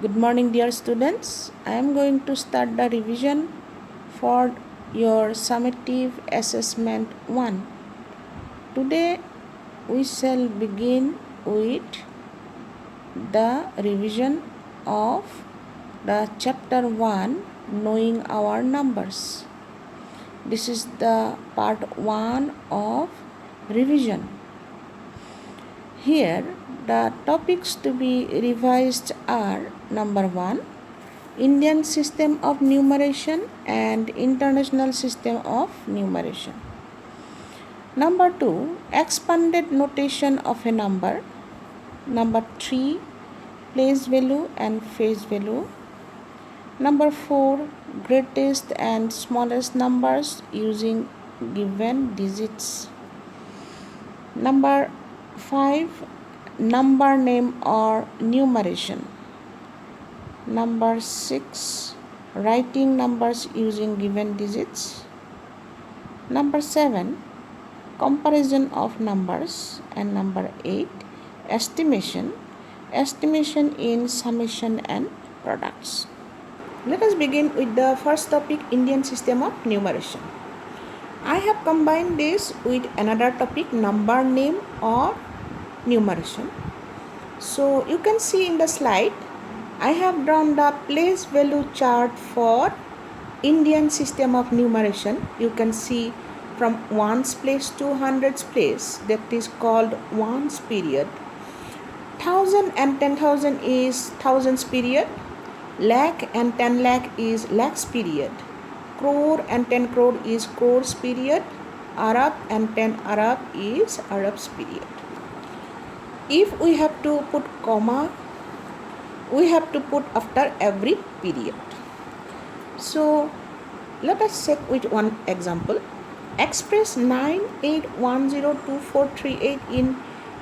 Good morning, dear students. I am going to start the revision for your summative assessment 1. Today we shall begin with the revision of the chapter 1, Knowing Our Numbers. This is the part 1 of revision. Here the topics to be revised are: number 1, Indian system of numeration and international system of numeration. Number 2, expanded notation of a number. Number 3, place value and phase value. Number 4, greatest and smallest numbers using given digits. Number 5, number name or numeration. Number 6, writing numbers using given digits. Number 7, comparison of numbers. And number 8, estimation in summation and products. Let us begin with the first topic, Indian system of numeration. I have combined this with another topic, number name or numeration. So you can see in the slide, I have drawn the place value chart for Indian system of numeration. You can see from ones place to hundreds place, that is called ones period. 1000 and 10,000 is thousands period. Lakh and 10 lakh is lakhs period. Crore and 10 crore is crores period. Arab and 10 Arab is Arabs period. If we have to put comma, we have to put after every period. So let us check with one example. Express 98102438 in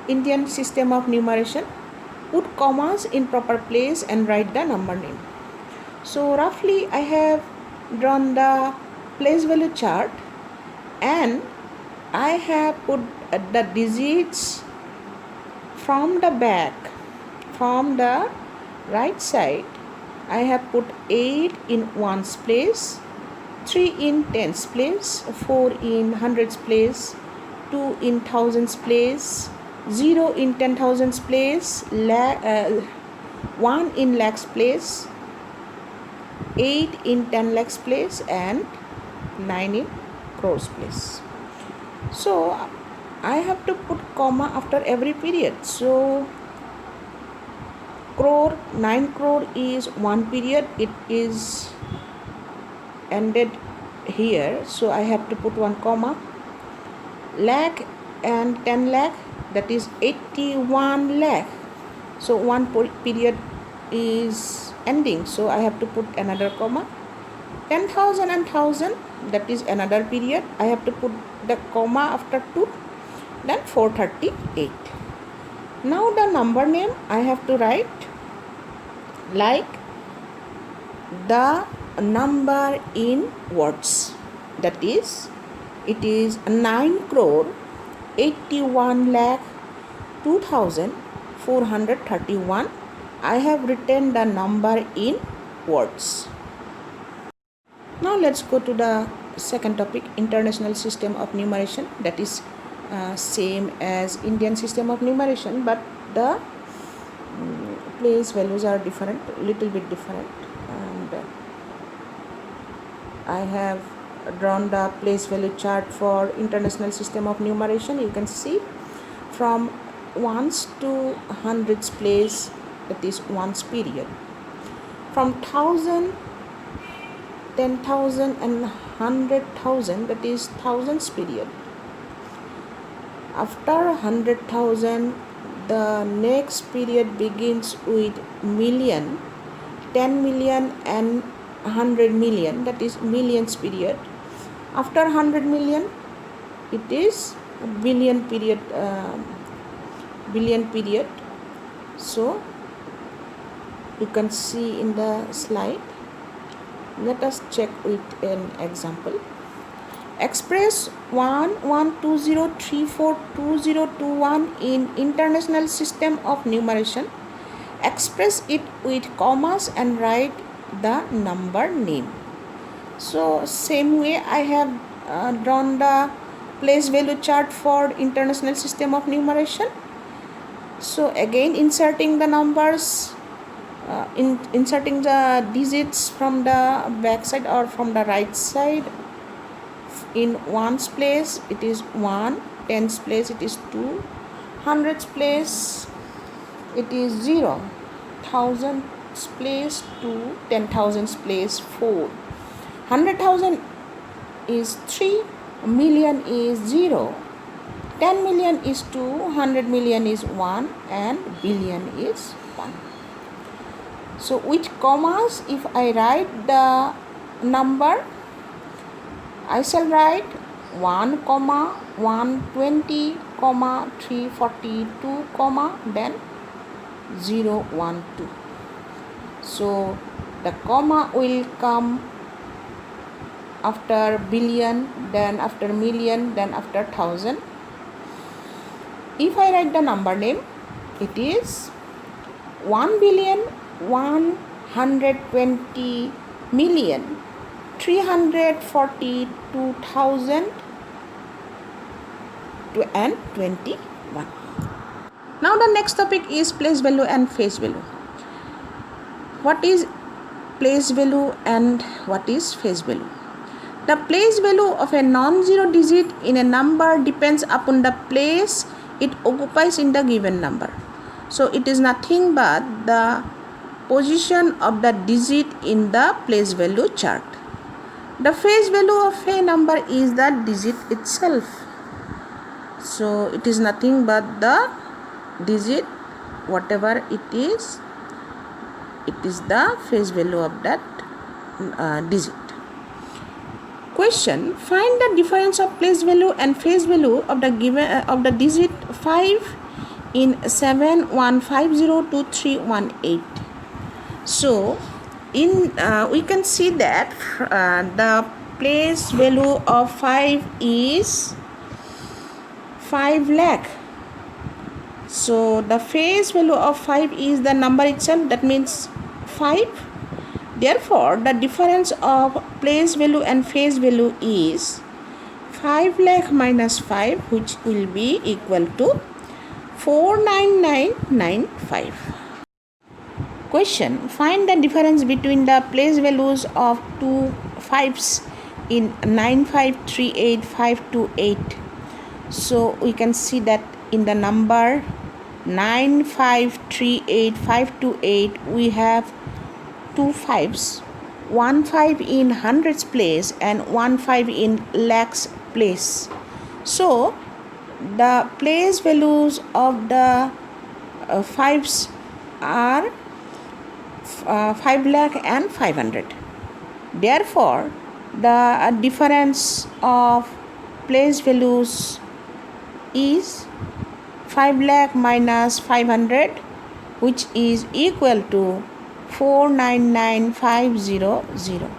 Indian system of numeration. Put commas in proper place and write the number name. So roughly I have drawn the place value chart and I have put the digits from the back, from the right side. I have put 8 in ones place, 3 in tens place, 4 in hundreds place, 2 in thousands place, 0 in 10,000s place, 1 in lakhs place, 8 in 10 lakhs place, and 9 in crores place. So I have to put comma after every period. So crore, 9 crore is one period, it is ended here, so I have to put one comma. Lakh and 10 lakh, that is 81 lakh, so one period is ending, so I have to put another comma. 10,000 and 1000, that is another period, I have to put the comma after 2, then 438. Now the number name I have to write like the number in words, that is, it is 9 crore 81 lakh 2431. I have written the number in words. Now let's go to the second topic, international system of numeration. That is same as Indian system of numeration, but the place values are different, little bit different, and I have drawn the place value chart for international system of numeration. You can see from ones to hundreds place, that is ones period. From 1000, 10,000 and 100,000, that is thousands period. After 100,000, the next period begins with million, 10 million and 100 million, that is millions period. After 100 million, it is billion period. So you can see in the slide. Let us check with an example. Express 1120342021 in international system of numeration. express it with commas and write the number name. So same way I have drawn the place value chart for International System of Numeration. So again inserting the numbers, inserting the digits from the back side or from the right side. In ones place it is 1, tens place it is 2, hundreds place it is 0, thousands place 2, 10,000s place 4, 100,000 is 3, million is 0, 10 million is 2, 100 million is 1, and billion is 1. So with commas, if I write the number, I shall write 1, 120, 342, then 0, 1, 2. So the comma will come after billion, then after million, then after thousand. If I write the number name, it is 1,120,342,021. Now the next topic is place value and face value. What is place value and what is face value? The place value of a non-zero digit in a number depends upon the place it occupies in the given number. So it is nothing but the position of the digit in the place value chart. The face value of a number is the digit itself. So it is nothing but the digit, whatever it is the face value of that digit. Question: find the difference of place value and face value of the given of the digit 5 in 71502318. So in we can see that the place value of 5 is 5 lakh. So the face value of 5 is the number itself, that means 5. Therefore the difference of place value and face value is 5 lakh minus 5, which will be equal to 49995. Question: find the difference between the place values of two 5s in 9538528. So we can see that in the number 9538528 we have two 5s, 1 5 in hundreds place and 1 5 in lakhs place. So the place values of the 5s are 5 lakh and 500. Therefore the difference of place values is 5 lakh minus 500, which is equal to 499500.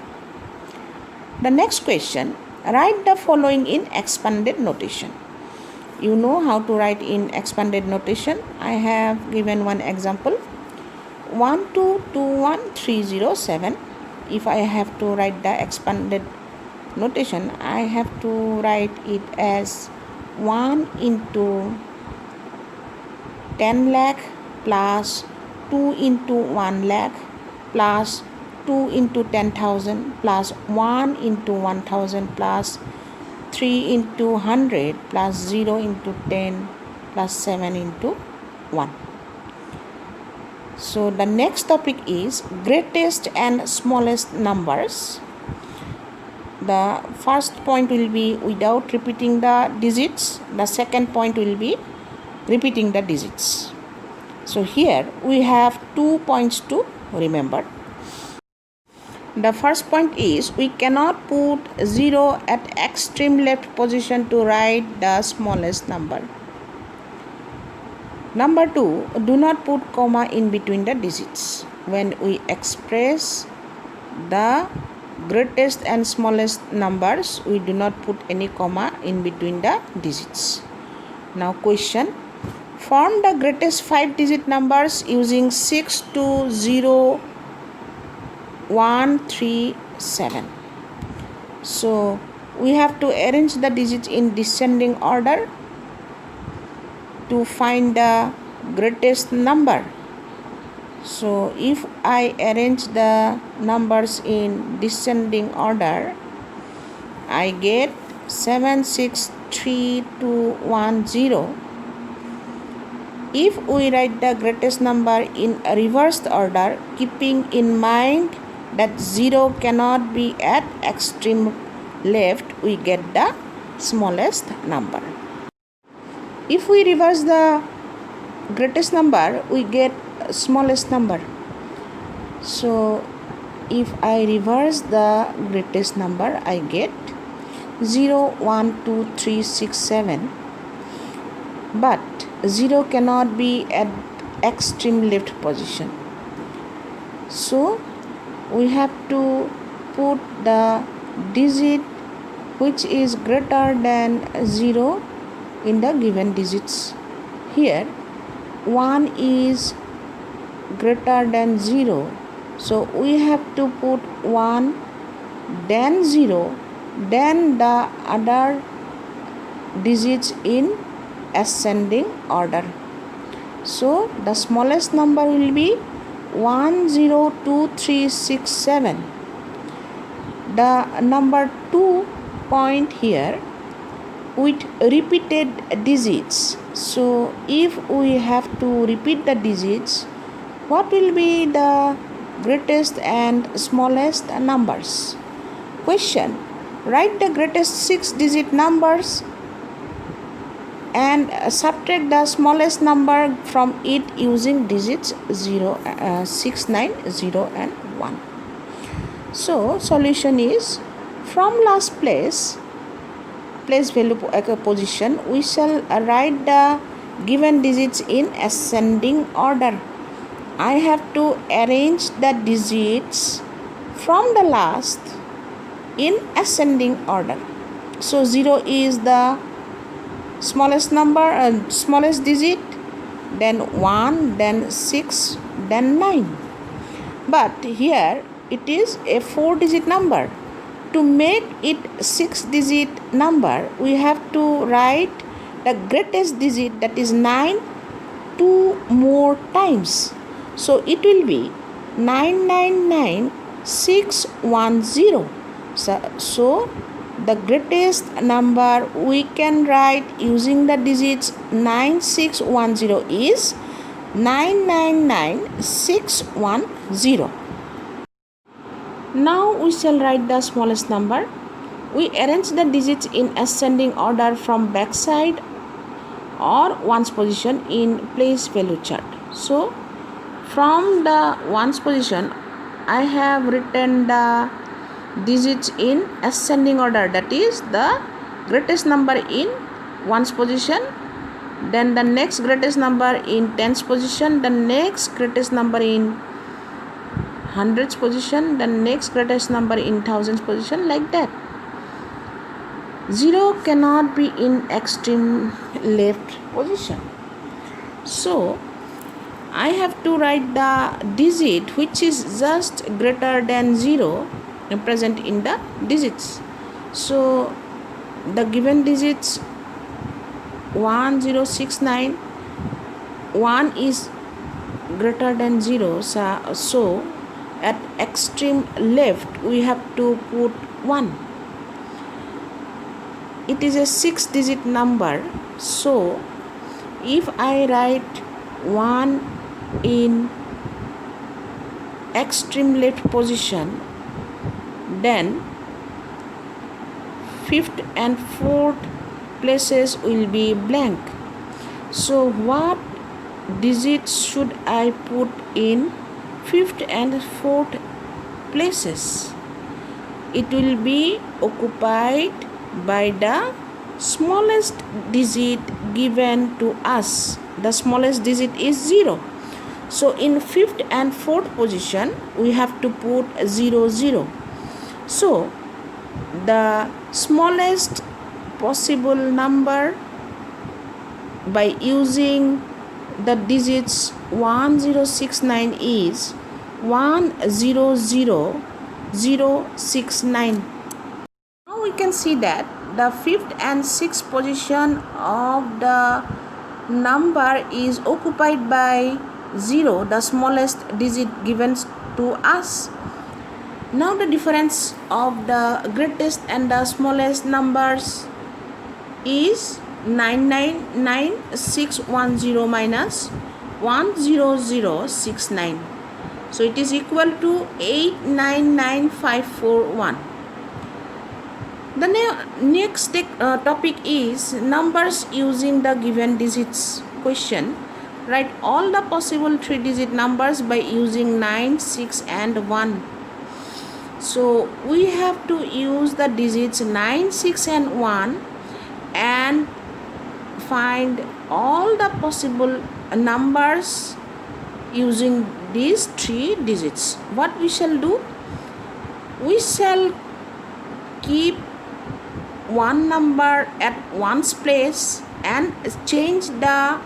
The next question: write the following in expanded notation. You know how to write in expanded notation. I have given one example: 1221307. If I have to write the expanded notation, I have to write it as 1 into 10 lakh plus 2 into 1 lakh plus 2 into 10,000 plus 1 into 1,000 plus 3 into 100 plus 0 into 10 plus 7 into 1. So the next topic is greatest and smallest numbers. The first point will be without repeating the digits. The second point will be repeating the digits. So here we have 2 points to remember. The first point is we cannot put 0 at extreme left position to write the smallest number. Number 2, do not put comma in between the digits. When we express the greatest and smallest numbers, we do not put any comma in between the digits. Now question: Form the greatest 5-digit numbers using 6 2 0 1 3 7. So we have to arrange the digits in descending order to find the greatest number. So if I arrange the numbers in descending order, I get 7 6 3 2 1 0. If we write the greatest number in a reversed order, keeping in mind that 0 cannot be at extreme left, we get the smallest number. If we reverse the greatest number, we get smallest number. So if I reverse the greatest number, I get 0 1 2 3 6 7. But 0 cannot be at extreme left position. So we have to put the digit which is greater than 0 in the given digits. Here 1 is greater than 0. So we have to put 1, then 0, then the other digits in ascending order. So the smallest number will be 1 0 2 3 6 7. The number 2 point here with repeated digits. So if we have to repeat the digits, what will be the greatest and smallest numbers? Question: write the greatest 6-digit numbers and subtract the smallest number from it using digits 0, 6, 9, 0 and 1. So solution is, from last place value position, we shall write the given digits in ascending order. I have to arrange the digits from the last in ascending order. So 0 is the smallest number, smallest digit, then 1, then 6, then 9. But here it is a 4-digit number. To make it 6-digit number, we have to write the greatest digit, that is 9, 2 more times. So it will be 999610. So the greatest number we can write using the digits 9610 is 999610. Now we shall write the smallest number. We arrange the digits in ascending order from backside or ones position in place value chart. So from the ones position, I have written the digits in ascending order, that is the greatest number in ones position, then the next greatest number in tens position, the next greatest number in hundreds position, the next greatest number in thousands position, like that. 0 cannot be in extreme left position. So I have to write the digit which is just greater than 0 present in the digits. So the given digits 1 0 6 9, 1 is greater than 0. So at extreme left we have to put 1. It is a 6-digit number. So if I write 1 in extreme left position, then 5th and 4th places will be blank. So what digits should I put in 5th and 4th places? It will be occupied by the smallest digit given to us. The smallest digit is 0. So in 5th and 4th position we have to put 0 0. So the smallest possible number by using the digits 1069 is 100069. Now we can see that the fifth and sixth position of the number is occupied by 0, the smallest digit given to us. Now the difference of the greatest and the smallest numbers is 999610 minus 10069. So it is equal to 899541. The next topic is numbers using the given digits question. Write all the possible 3-digit numbers by using 9, 6 and 1. So we have to use the digits 9, 6 and 1 and find all the possible numbers using these 3 digits. What we shall do? We shall keep one number at one's place and change the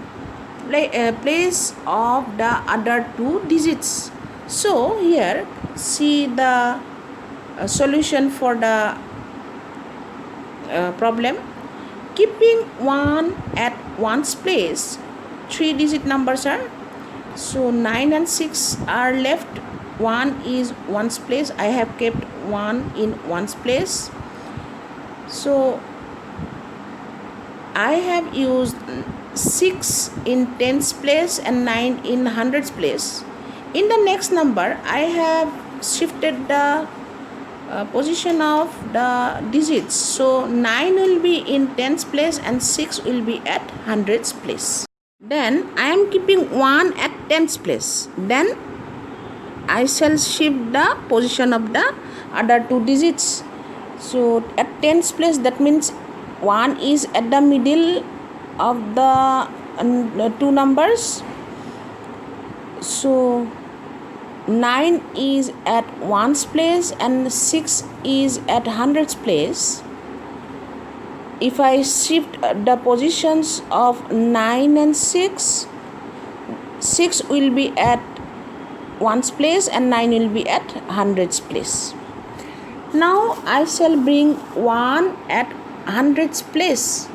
place of the other 2 digits. So here see the solution for the problem. Keeping 1 at one's place, 3-digit numbers are, so 9 and 6 are left, 1 is one's place. I have kept 1 in one's place. So I have used 6 in tens place and 9 in hundreds place. In the next number, I have shifted the position of the digits. So 9 will be in tens place and 6 will be at hundreds place. Then I am keeping 1 at tens place. Then I shall shift the position of the other 2 digits. So at tens place, that means 1 is at the middle of the 2 numbers. So 9 is at one's place and 6 is at hundreds place. If I shift the positions of 9 and 6, 6 will be at one's place and 9 will be at hundreds place. Now I shall bring 1 at hundreds place.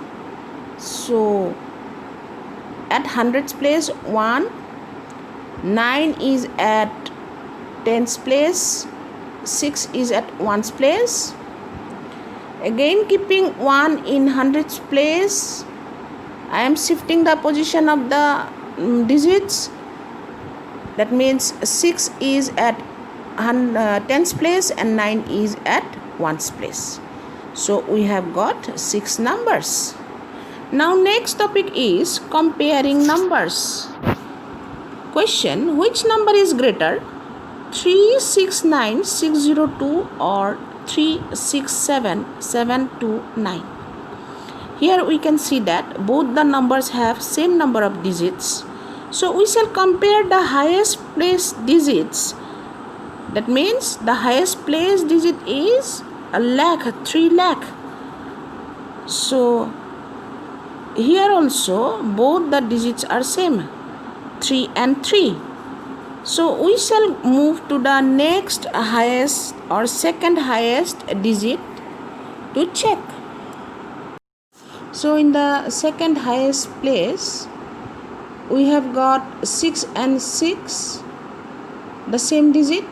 So at hundreds place 1, 9 is at tens place, 6 is at one's place. Again keeping 1 in hundreds place, I am shifting the position of the digits. That means 6 is at tens place and 9 is at one's place. So we have got 6 numbers. Now next topic is comparing numbers. Question: which number is greater, 369602 or 367729? Here we can see that both the numbers have same number of digits. So we shall compare the highest place digits. That means the highest place digit is a lakh, 3 lakh. So here also both the digits are same, 3 and 3. So we shall move to the next highest or second highest digit to check. So in the second highest place, we have got 6 and 6, the same digit.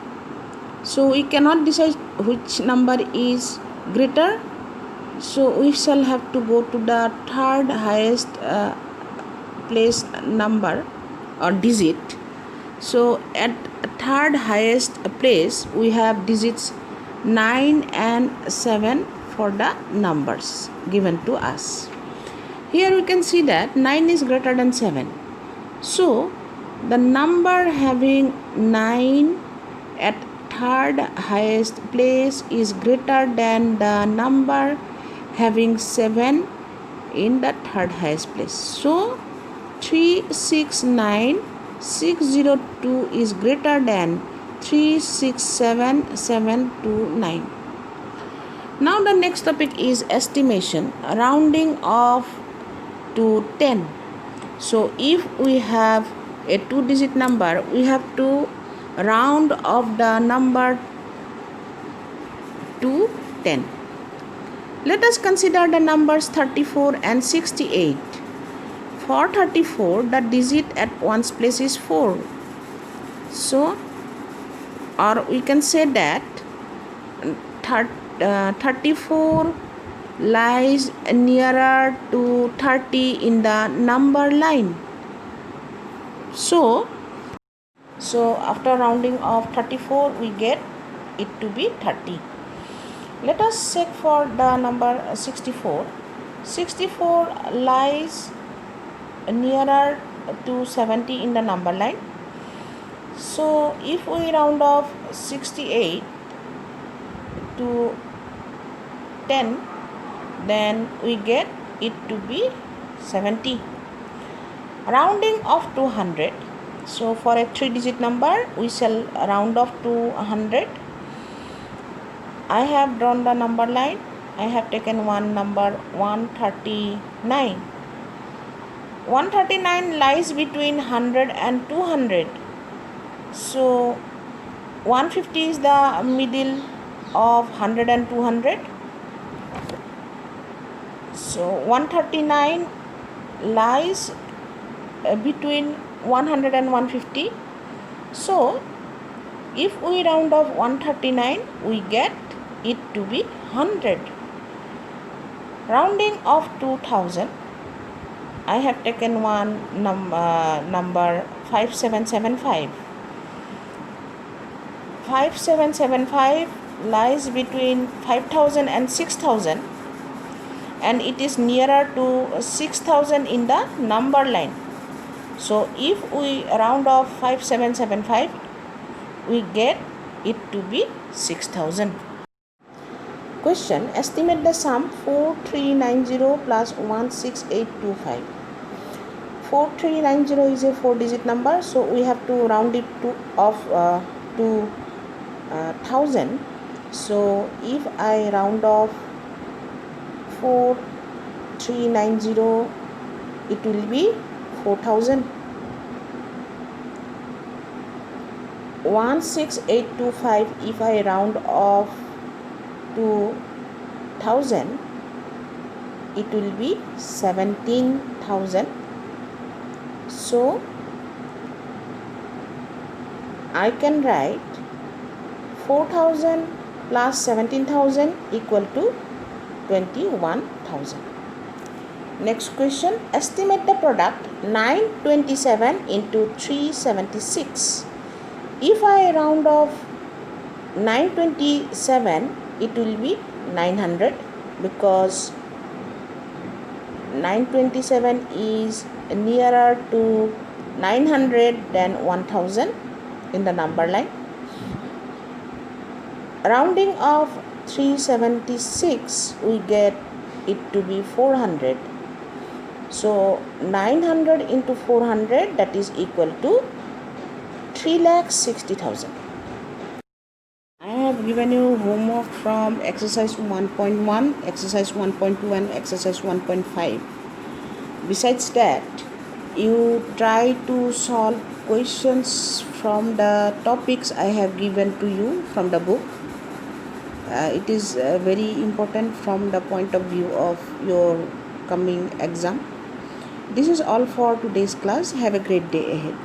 So we cannot decide which number is greater. So we shall have to go to the third highest place number or digit. So at third highest place, we have digits 9 and 7 for the numbers given to us. Here we can see that 9 is greater than 7. So the number having 9 at third highest place is greater than the number having 7 in the third highest place. So 369602 is greater than 367729. Now the next topic is estimation, rounding off to 10. So if we have a 2-digit number, we have to round off the number to 10. Let us consider the numbers 34 and 68. For 34, the digit at one's place is 4. So, or we can say that 34 lies nearer to 30 in the number line. So after rounding off 34, we get it to be 30. Let us check for the number 64. 64 lies nearer to 70 in the number line. So if we round off 68 to 10, then we get it to be 70. Rounding off to 100. So for a 3-digit number, we shall round off to 100. I have drawn the number line. I have taken one number 139. 139 lies between 100 and 200. So 150 is the middle of 100 and 200. So 139 lies between 100 and 150. So if we round off 139, we get it to be 100. Rounding off to 1000, I have taken one number 5775. 5775 lies between 5000 and 6000, and it is nearer to 6000 in the number line. So if we round off 5775, we get it to be 6000. Question: estimate the sum 4390 plus 16825. 4390 is a 4-digit number, so we have to round it to 1000. So if I round off 4390, it will be 4000. 16825, if I round off to 1000, it will be 17,000. So I can write 4,000 plus 17,000 equal to 21,000. Next question: estimate the product 927 into 376. If I round off 927, it will be 900, because 927 is nearer to 900 than 1000 in the number line. Rounding off 376, we get it to be 400. So 900 into 400, that is equal to 3,60,000. I have given you homework from exercise 1.1, exercise 1.2 and exercise 1.5. Besides that, you try to solve questions from the topics I have given to you from the book. It is very important from the point of view of your coming exam. This is all for today's class. Have a great day ahead.